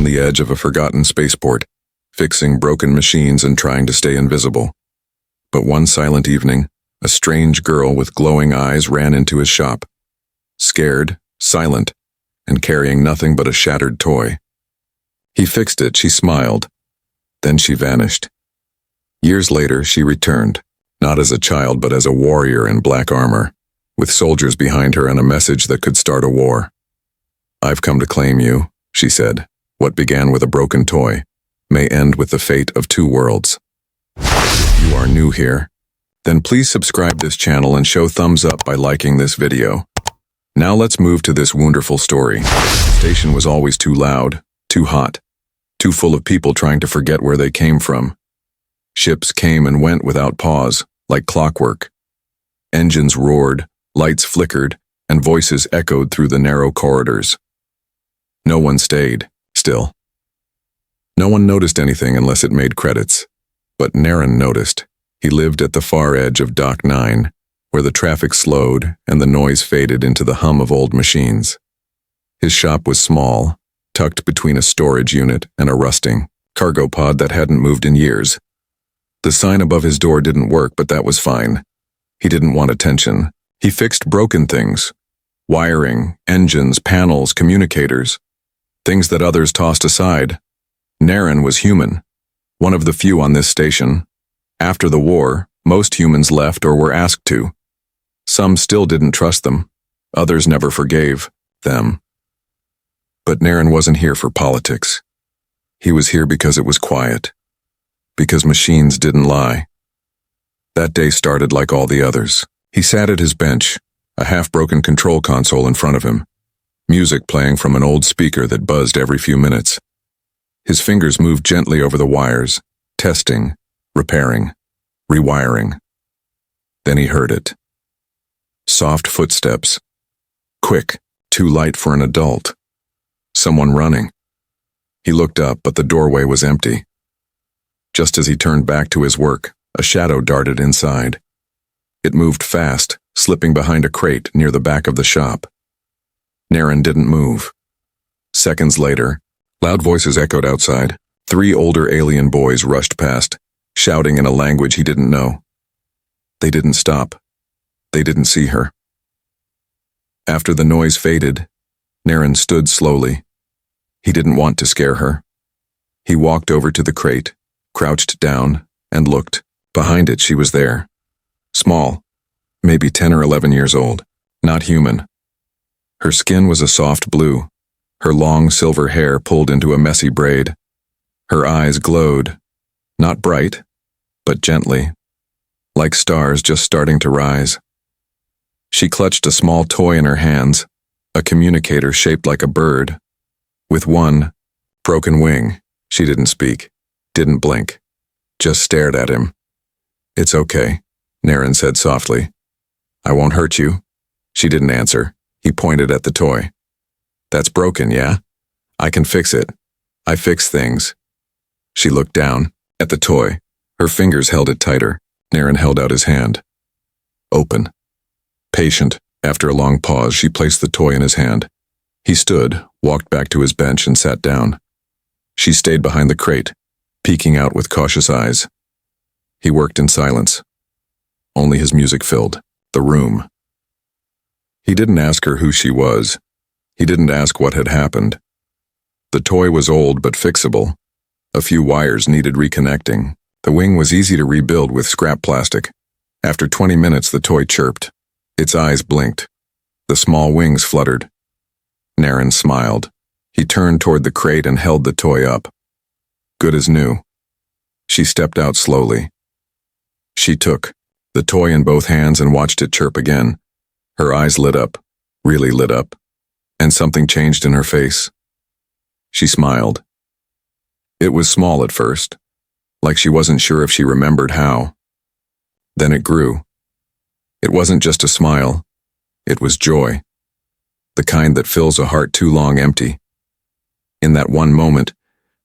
on the edge of a forgotten spaceport, fixing broken machines and trying to stay invisible. But one silent evening, a strange girl with glowing eyes ran into his shop. Scared, silent, and carrying nothing but a shattered toy. He fixed it, she smiled. Then she vanished. Years later, she returned, not as a child but as a warrior in black armor, with soldiers behind her and a message that could start a war. "I've come to claim you," she said. "What began with a broken toy may end with the fate of two worlds." If you are new here, then please subscribe this channel and show thumbs up by liking this video. Now let's move to this wonderful story. The station was always too loud, too hot, too full of people trying to forget where they came from. Ships came and went without pause, like clockwork. Engines roared, lights flickered, and voices echoed through the narrow corridors. No one stayed, still. No one noticed anything unless it made credits. But Naren noticed. He lived at the far edge of Dock 9, where the traffic slowed and the noise faded into the hum of old machines. His shop was small, tucked between a storage unit and a rusting cargo pod that hadn't moved in years. The sign above his door didn't work, but that was fine. He didn't want attention. He fixed broken things. Wiring, engines, panels, communicators. Things that others tossed aside. Naren was human. One of the few on this station. After the war, most humans left or were asked to. Some still didn't trust them. Others never forgave them. But Naren wasn't here for politics. He was here because it was quiet. Because machines didn't lie. That day started like all the others. He sat at his bench, a half-broken control console in front of him, music playing from an old speaker that buzzed every few minutes. His fingers moved gently over the wires, testing, repairing, rewiring. Then he heard it. Soft footsteps. Quick, too light for an adult. Someone running. He looked up, but the doorway was empty. Just as he turned back to his work, a shadow darted inside. It moved fast, slipping behind a crate near the back of the shop. Naren didn't move. Seconds later, loud voices echoed outside. 3 older alien boys rushed past, shouting in a language he didn't know. They didn't stop. They didn't see her. After the noise faded, Naren stood slowly. He didn't want to scare her. He walked over to the crate, crouched down, and looked. Behind it, she was there. Small, maybe 10 or 11 years old, not human. Her skin was a soft blue, her long silver hair pulled into a messy braid. Her eyes glowed, not bright, but gently, like stars just starting to rise. She clutched a small toy in her hands, a communicator shaped like a bird. With one broken wing, she didn't speak, didn't blink, just stared at him. "It's okay," Naren said softly. "I won't hurt you." She didn't answer. He pointed at the toy. "That's broken, yeah? I can fix it. I fix things." She looked down at the toy. Her fingers held it tighter. Naren held out his hand. Open. Patient, after a long pause, she placed the toy in his hand. He stood, walked back to his bench, and sat down. She stayed behind the crate, peeking out with cautious eyes. He worked in silence. Only his music filled the room. He didn't ask her who she was. He didn't ask what had happened. The toy was old but fixable. A few wires needed reconnecting. The wing was easy to rebuild with scrap plastic. After 20 minutes, the toy chirped. Its eyes blinked. The small wings fluttered. Naren smiled. He turned toward the crate and held the toy up. Good as new. She stepped out slowly. She took the toy in both hands and watched it chirp again. Her eyes lit up, really lit up, and something changed in her face. She smiled. It was small at first, like she wasn't sure if she remembered how. Then it grew. It wasn't just a smile, it was joy. The kind that fills a heart too long empty. In that one moment,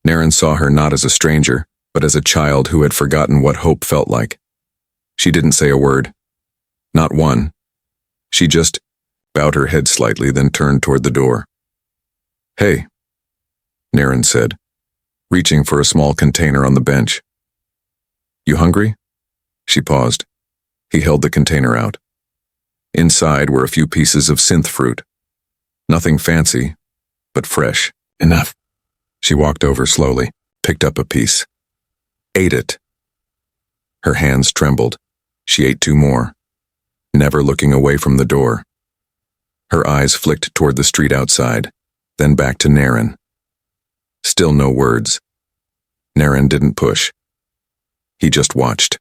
Naren saw her not as a stranger, but as a child who had forgotten what hope felt like. She didn't say a word. Not one. She just bowed her head slightly, then turned toward the door. "Hey." Naren said, reaching for a small container on the bench. You hungry? She paused. He held the container out. Inside were a few pieces of synth fruit. Nothing fancy, but fresh. Enough. She walked over slowly, picked up a piece. Ate it. Her hands trembled. She ate two more, never looking away from the door. Her eyes flicked toward the street outside, then back to Naren. Still no words. Naren didn't push. He just watched.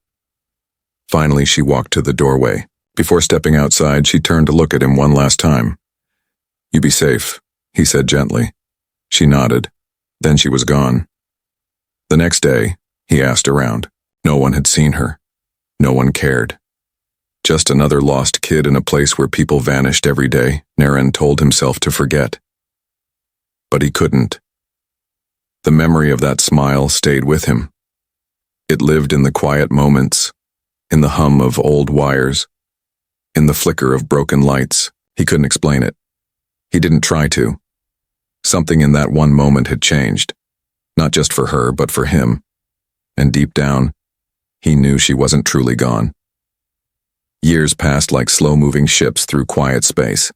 Finally, she walked to the doorway. Before stepping outside, she turned to look at him one last time. You be safe, he said gently. She nodded. Then she was gone. The next day, he asked around. No one had seen her. No one cared. Just another lost kid in a place where people vanished every day, Naren told himself to forget. But he couldn't. The memory of that smile stayed with him. It lived in the quiet moments, in the hum of old wires, in the flicker of broken lights. He couldn't explain it. He didn't try to. Something in that one moment had changed, not just for her, but for him. And deep down, he knew she wasn't truly gone. Years passed like slow-moving ships through quiet space.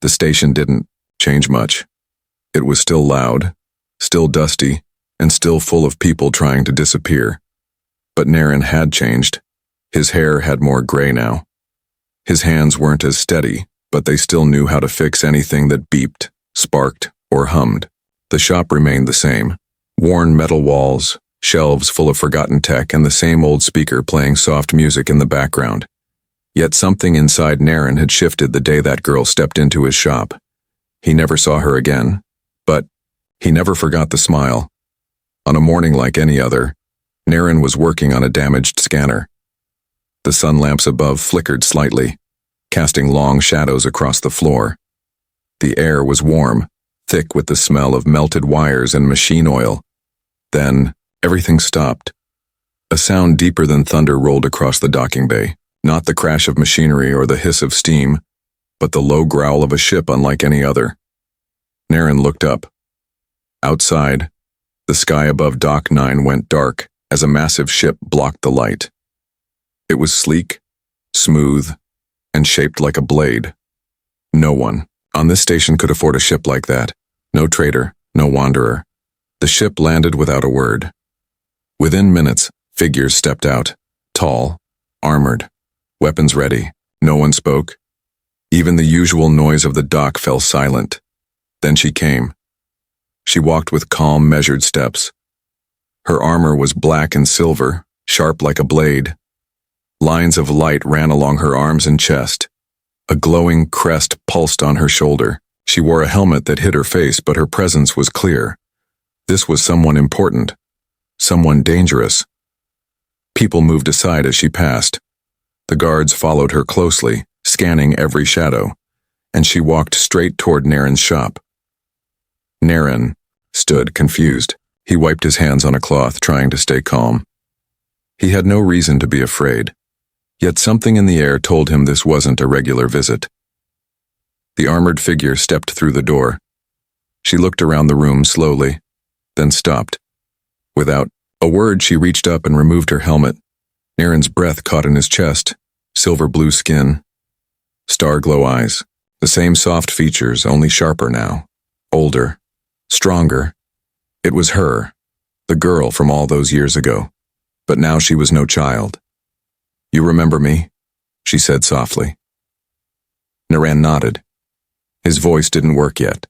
The station didn't change much. It was still loud, still dusty, and still full of people trying to disappear. But Naren had changed. His hair had more gray now. His hands weren't as steady, but they still knew how to fix anything that beeped, sparked, or hummed. The shop remained the same. Worn metal walls, shelves full of forgotten tech, and the same old speaker playing soft music in the background. Yet something inside Naren had shifted the day that girl stepped into his shop. He never saw her again, but he never forgot the smile. On a morning like any other, Naren was working on a damaged scanner. The sun lamps above flickered slightly, casting long shadows across the floor. The air was warm, thick with the smell of melted wires and machine oil. Then, everything stopped. A sound deeper than thunder rolled across the docking bay, not the crash of machinery or the hiss of steam, but the low growl of a ship unlike any other. Naren looked up. Outside, the sky above Dock 9 went dark as a massive ship blocked the light. It was sleek, smooth, and shaped like a blade. No one on this station could afford a ship like that. No trader, no wanderer. The ship landed without a word. Within minutes, figures stepped out, tall, armored, weapons ready. No one spoke. Even the usual noise of the dock fell silent. Then she came. She walked with calm, measured steps. Her armor was black and silver, sharp like a blade. Lines of light ran along her arms and chest. A glowing crest pulsed on her shoulder. She wore a helmet that hid her face, but her presence was clear. This was someone important, someone dangerous. People moved aside as she passed. The guards followed her closely, scanning every shadow, and she walked straight toward Naren's shop. Naren stood confused. He wiped his hands on a cloth, trying to stay calm. He had no reason to be afraid, yet something in the air told him this wasn't a regular visit. The armored figure stepped through the door. She looked around the room slowly, then stopped. Without a word, she reached up and removed her helmet. Naren's breath caught in his chest, silver blue skin, star-glow eyes, the same soft features, only sharper now, older, stronger. It was her, the girl from all those years ago, but now she was no child. You remember me? She said softly. Naren nodded. His voice didn't work yet.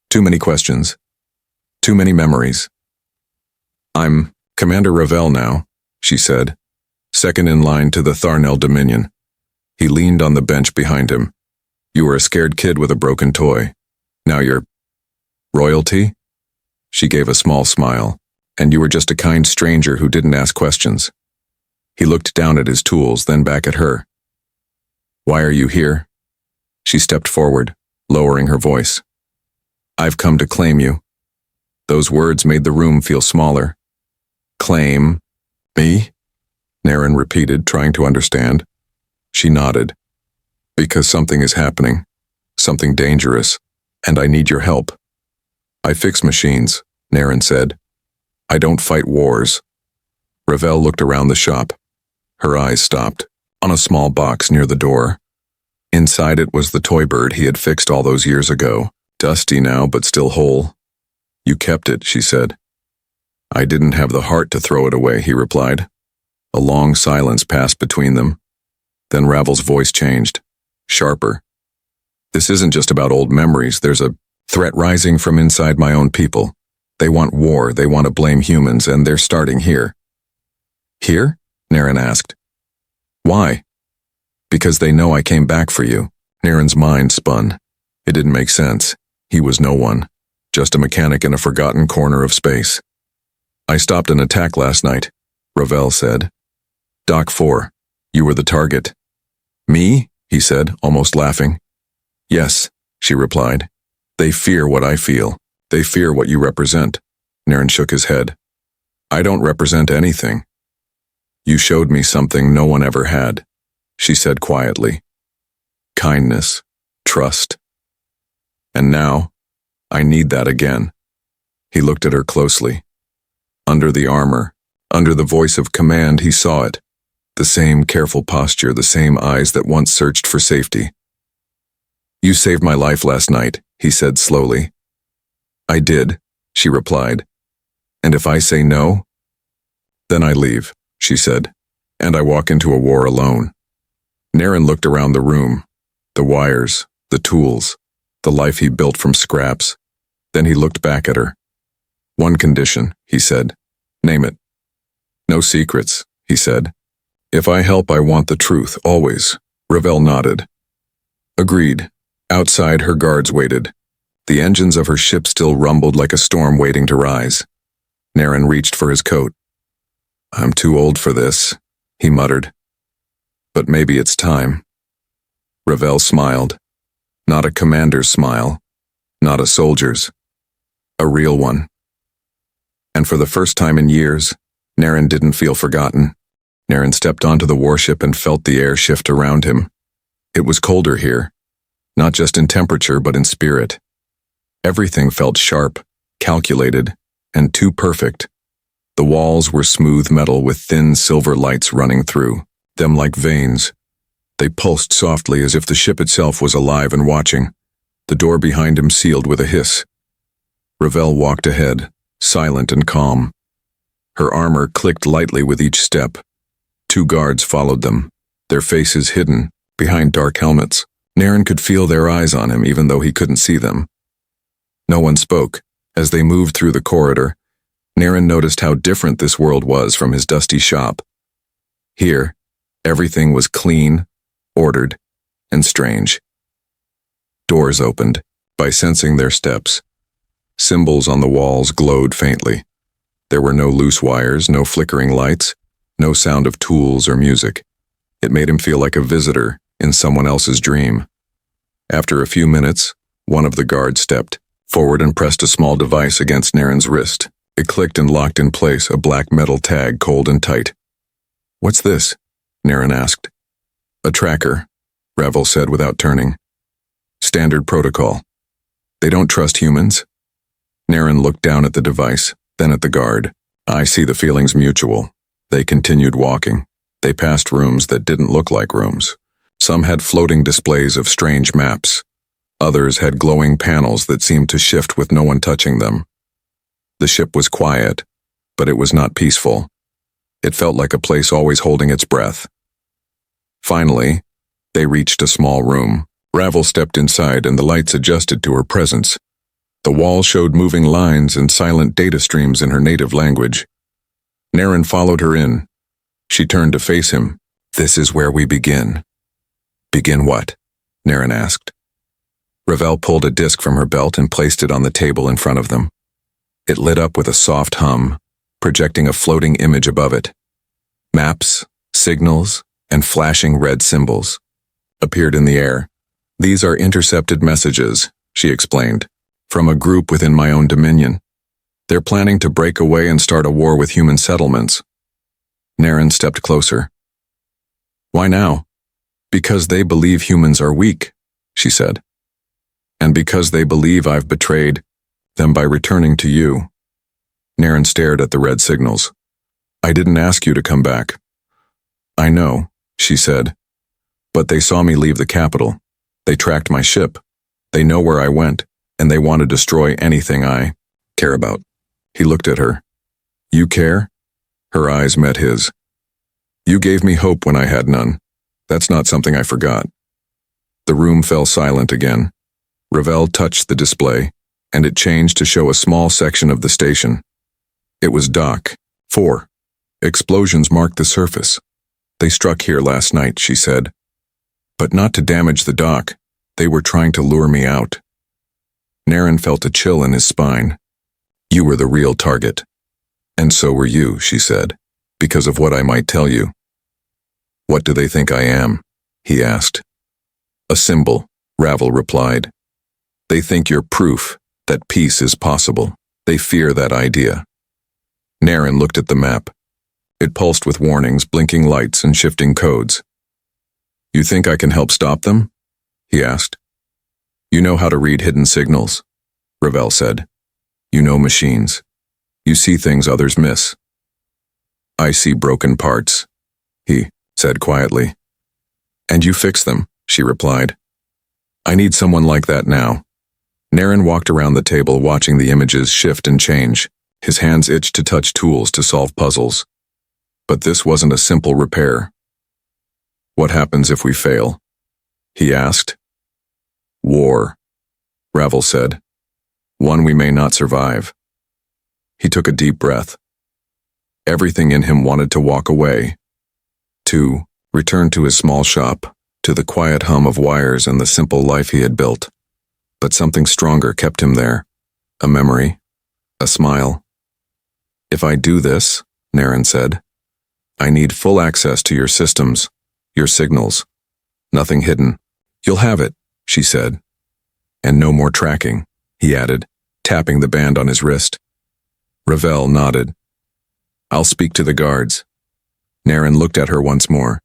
Too many questions. Too many memories. I'm Commander Ravel now, she said, second in line to the Tharnell Dominion. He leaned on the bench behind him. You were a scared kid with a broken toy. Now you're royalty? She gave a small smile. And you were just a kind stranger who didn't ask questions. He looked down at his tools, then back at her. Why are you here? She stepped forward, lowering her voice. I've come to claim you. Those words made the room feel smaller. Claim me? Naren repeated, trying to understand. She nodded. Because something is happening, something dangerous, and I need your help. I fix machines, Naren said. I don't fight wars. Ravel looked around the shop. Her eyes stopped on a small box near the door. Inside it was the toy bird he had fixed all those years ago, dusty now but still whole. You kept it, she said. I didn't have the heart to throw it away, he replied. A long silence passed between them. Then Ravel's voice changed, sharper. This isn't just about old memories. There's a threat rising from inside my own people. They want war, they want to blame humans, and they're starting here. Here? Naren asked. Why? Because they know I came back for you. Naren's mind spun. It didn't make sense. He was no one, just a mechanic in a forgotten corner of space. I stopped an attack last night, Ravel said. Doc 4, you were the target. Me? He said, almost laughing. Yes, she replied. They fear what I feel. They fear what you represent. Naren shook his head. I don't represent anything. You showed me something no one ever had, she said quietly. Kindness, trust. And now, I need that again. He looked at her closely. Under the armor, under the voice of command, he saw it. The same careful posture, the same eyes that once searched for safety. You saved my life last night, he said slowly. I did, she replied. And if I say no, then I leave, she said, and I walk into a war alone. Naren looked around the room, the wires, the tools, the life he built from scraps. Then he looked back at her. One condition, he said. Name it. No secrets, he said. If I help, I want the truth, always. Ravel nodded. Agreed. Outside, her guards waited. The engines of her ship still rumbled like a storm waiting to rise. Naren reached for his coat. I'm too old for this, he muttered. But maybe it's time. Ravel smiled. Not a commander's smile. Not a soldier's. A real one. And for the first time in years, Naren didn't feel forgotten. Naren stepped onto the warship and felt the air shift around him. It was colder here, not just in temperature but in spirit. Everything felt sharp, calculated, and too perfect. The walls were smooth metal with thin silver lights running through them like veins. They pulsed softly as if the ship itself was alive and watching. The door behind him sealed with a hiss. Ravel walked ahead, silent and calm. Her armor clicked lightly with each step. 2 guards followed them, their faces hidden behind dark helmets. Naren could feel their eyes on him even though he couldn't see them. No one spoke. As they moved through the corridor, Naren noticed how different this world was from his dusty shop. Here, everything was clean, ordered, and strange. Doors opened, by sensing their steps. Symbols on the walls glowed faintly. There were no loose wires, no flickering lights, no sound of tools or music. It made him feel like a visitor in someone else's dream. After a few minutes, one of the guards stepped forward and pressed a small device against Naren's wrist. It clicked and locked in place, a black metal tag cold and tight. What's this? Naren asked. A tracker, Ravel said without turning. Standard protocol. They don't trust humans. Naren looked down at the device, then at the guard. I see the feeling's mutual. They continued walking. They passed rooms that didn't look like rooms. Some had floating displays of strange maps. Others had glowing panels that seemed to shift with no one touching them. The ship was quiet, but it was not peaceful. It felt like a place always holding its breath. Finally, they reached a small room. Ravel stepped inside and the lights adjusted to her presence. The wall showed moving lines and silent data streams in her native language. Naren followed her in. She turned to face him. This is where we begin. Begin what? Naren asked. Ravel pulled a disc from her belt and placed it on the table in front of them. It lit up with a soft hum, projecting a floating image above it. Maps, signals, and flashing red symbols appeared in the air. These are intercepted messages, she explained, from a group within my own dominion. They're planning to break away and start a war with human settlements. Naren stepped closer. Why now? Because they believe humans are weak, she said. And because they believe I've betrayed Them by returning to you. Naren stared at the red signals. I didn't ask you to come back. I know, she said. But they saw me leave the capital. They tracked my ship. They know where I went, and they want to destroy anything I care about. He looked at her. You care? Her eyes met his. You gave me hope when I had none. That's not something I forgot. The room fell silent again. Ravel touched the display, and it changed to show a small section of the station. It was Dock 4. Explosions marked the surface. They struck here last night, she said. But not to damage the dock. They were trying to lure me out. Naren felt a chill in his spine. You were the real target. And so were you, she said, because of what I might tell you. What do they think I am? He asked. A symbol, Ravel replied. They think you're proof that peace is possible. They fear that idea. Naren looked at the map. It pulsed with warnings, blinking lights, and shifting codes. You think I can help stop them? He asked. You know how to read hidden signals, Ravel said. You know machines. You see things others miss. I see broken parts, he said quietly. And you fix them, she replied. I need someone like that now. Naren walked around the table watching the images shift and change. His hands itched to touch tools to solve puzzles. But this wasn't a simple repair. What happens if we fail? He asked. War, Ravel said. One we may not survive. He took a deep breath. Everything in him wanted to walk away. To return to his small shop, to the quiet hum of wires and the simple life he had built. But something stronger kept him there. A memory. A smile. If I do this, Naren said, I need full access to your systems, your signals. Nothing hidden. You'll have it, she said. And no more tracking, he added, tapping the band on his wrist. Ravel nodded. I'll speak to the guards. Naren looked at her once more.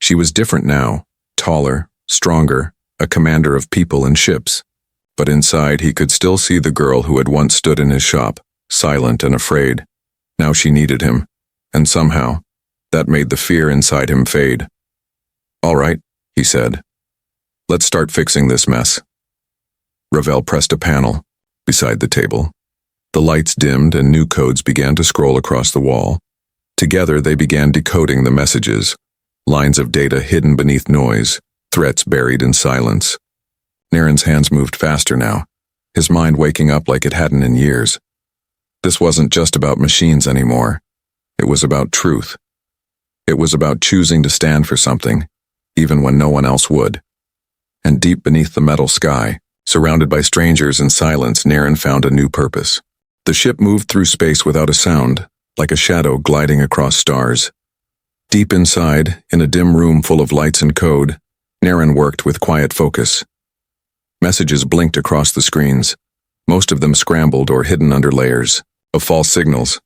She was different now, taller, stronger, a commander of people and ships. But inside he could still see the girl who had once stood in his shop, silent and afraid. Now she needed him, and somehow, that made the fear inside him fade. All right, he said. Let's start fixing this mess. Ravel pressed a panel beside the table. The lights dimmed and new codes began to scroll across the wall. Together they began decoding the messages, lines of data hidden beneath noise, threats buried in silence. Naren's hands moved faster now, his mind waking up like it hadn't in years. This wasn't just about machines anymore. It was about truth. It was about choosing to stand for something, even when no one else would. And deep beneath the metal sky, surrounded by strangers and silence, Naren found a new purpose. The ship moved through space without a sound, like a shadow gliding across stars. Deep inside, in a dim room full of lights and code, Naren worked with quiet focus. Messages blinked across the screens, most of them scrambled or hidden under layers of false signals.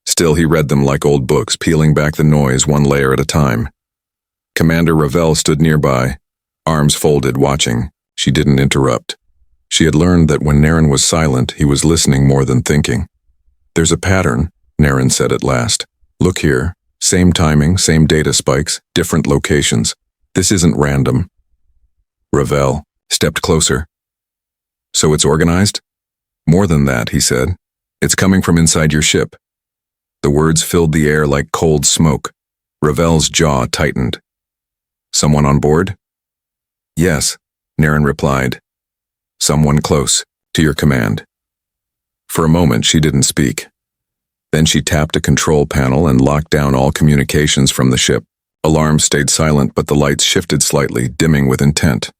Still, he read them like old books, peeling back the noise one layer at a time. Commander Ravel stood nearby, arms folded, watching. She didn't interrupt. She had learned that when Naren was silent, he was listening more than thinking. There's a pattern, Naren said at last. Look here. Same timing, same data spikes, different locations. This isn't random. Ravel stepped closer. So it's organized? More than that, he said. It's coming from inside your ship. The words filled the air like cold smoke. Ravel's jaw tightened. Someone on board? Yes, Naren replied. Someone close, to your command. For a moment, she didn't speak. Then she tapped a control panel and locked down all communications from the ship. Alarms stayed silent, but the lights shifted slightly, dimming with intent.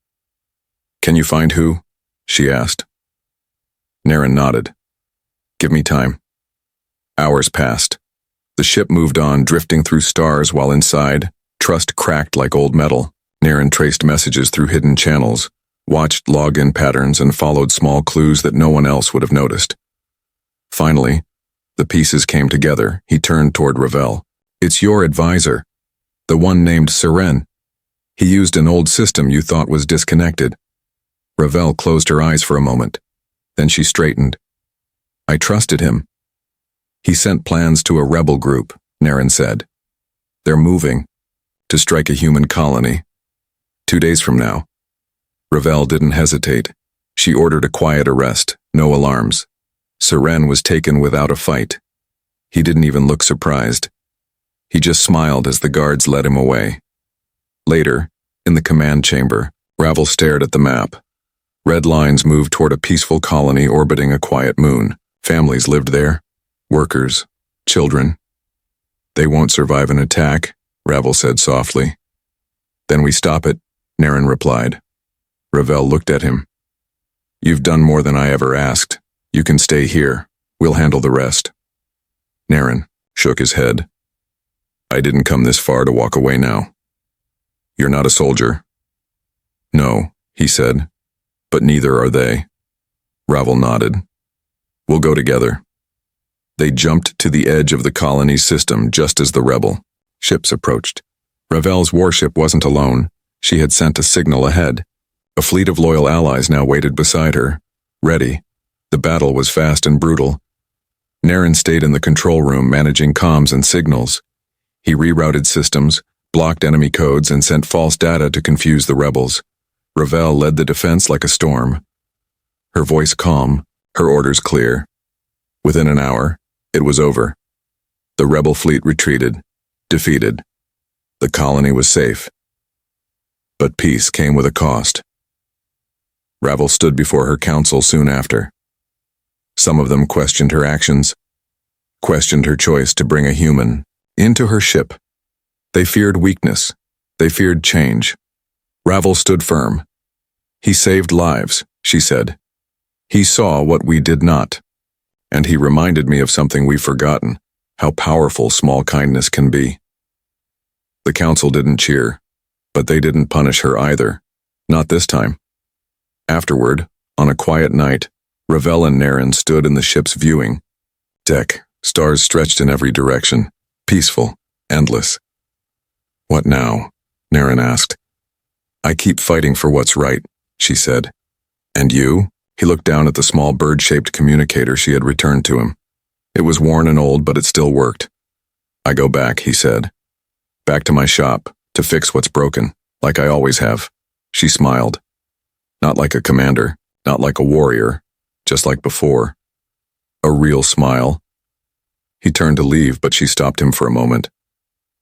Can you find who? She asked. Naren nodded. Give me time. Hours passed. The ship moved on, drifting through stars while inside, trust cracked like old metal. Naren traced messages through hidden channels, watched login patterns, and followed small clues that no one else would have noticed. Finally, the pieces came together. He turned toward Ravel. It's your advisor. The one named Seren. He used an old system you thought was disconnected. Ravel closed her eyes for a moment. Then she straightened. I trusted him. He sent plans to a rebel group, Naren said. They're moving to strike a human colony. 2 days from now. Ravel didn't hesitate. She ordered a quiet arrest, no alarms. Seren was taken without a fight. He didn't even look surprised. He just smiled as the guards led him away. Later, in the command chamber, Ravel stared at the map. Red lines moved toward a peaceful colony orbiting a quiet moon. Families lived there. Workers. Children. They won't survive an attack, Ravel said softly. Then we stop it, Naren replied. Ravel looked at him. You've done more than I ever asked. You can stay here. We'll handle the rest. Naren shook his head. I didn't come this far to walk away now. You're not a soldier. No, he said, but neither are they. Ravel nodded. We'll go together. They jumped to the edge of the colony's system just as the rebel ships approached. Ravel's warship wasn't alone. She had sent a signal ahead. A fleet of loyal allies now waited beside her, ready. The battle was fast and brutal. Naren stayed in the control room managing comms and signals. He rerouted systems, blocked enemy codes, and sent false data to confuse the rebels. Ravel led the defense like a storm. Her voice calm, her orders clear. Within an hour, it was over. The rebel fleet retreated, defeated. The colony was safe. But peace came with a cost. Ravel stood before her council soon after. Some of them questioned her actions, questioned her choice to bring a human into her ship. They feared weakness. They feared change. Ravel stood firm. He saved lives, she said. He saw what we did not. And he reminded me of something we've forgotten, how powerful small kindness can be. The council didn't cheer, but they didn't punish her either. Not this time. Afterward, on a quiet night, Ravel and Naren stood in the ship's viewing deck, stars stretched in every direction, peaceful, endless. What now? Naren asked. I keep fighting for what's right, she said. And you? He looked down at the small bird-shaped communicator she had returned to him. It was worn and old, but it still worked. I go back, he said. Back to my shop, to fix what's broken, like I always have. She smiled. Not like a commander, not like a warrior, just like before. A real smile. He turned to leave, but she stopped him for a moment.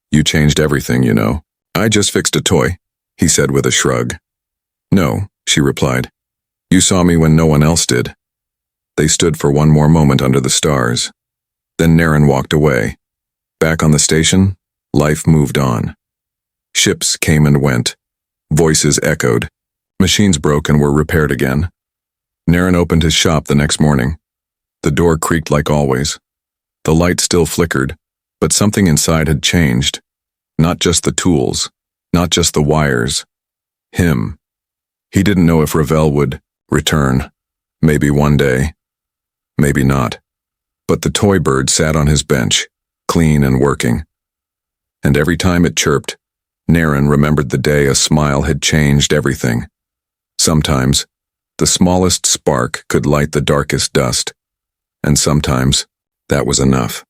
You changed everything, you know. I just fixed a toy, he said with a shrug. No, she replied. You saw me when no one else did. They stood for one more moment under the stars. Then Naren walked away. Back on the station, life moved on. Ships came and went. Voices echoed. Machines broke and were repaired again. Naren opened his shop the next morning. The door creaked like always. The light still flickered, but something inside had changed. Not just the tools, not just the wires. Him. He didn't know if Ravel would return. Maybe one day. Maybe not. But the toy bird sat on his bench, clean and working. And every time it chirped, Naren remembered the day a smile had changed everything. Sometimes, the smallest spark could light the darkest dust. And sometimes, that was enough.